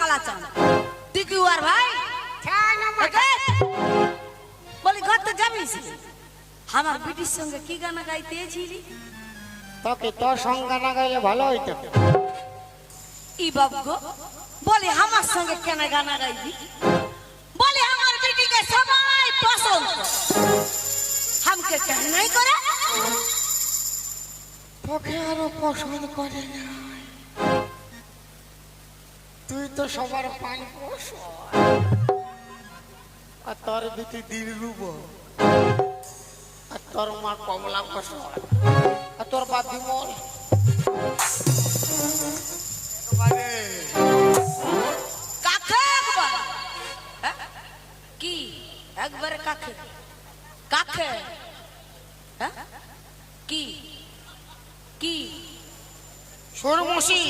মালা চান তুই কি আর ভাই বলি ঘর তো যাবিস আমার বিটির সঙ্গে কি গানা গাইতেছিলি তোকে তোর সঙ্গে গানা গাইলে ভালো হইতো ই বাবু গো বলে আমার সঙ্গে কেন গানা গাইবি বলে আমার বিটিকে সবাই পছন্দ हमके কেন नहीं করে তোকে আরো পছন্দ করে না তুই তো সবার পানি পোষ আর তোর বিটি দিলরুব আর তোর মা কমলা পোষ আর তোর বাপ বিমল কাকে একবার কি একবার কাকে কাকে কি কি সরমসি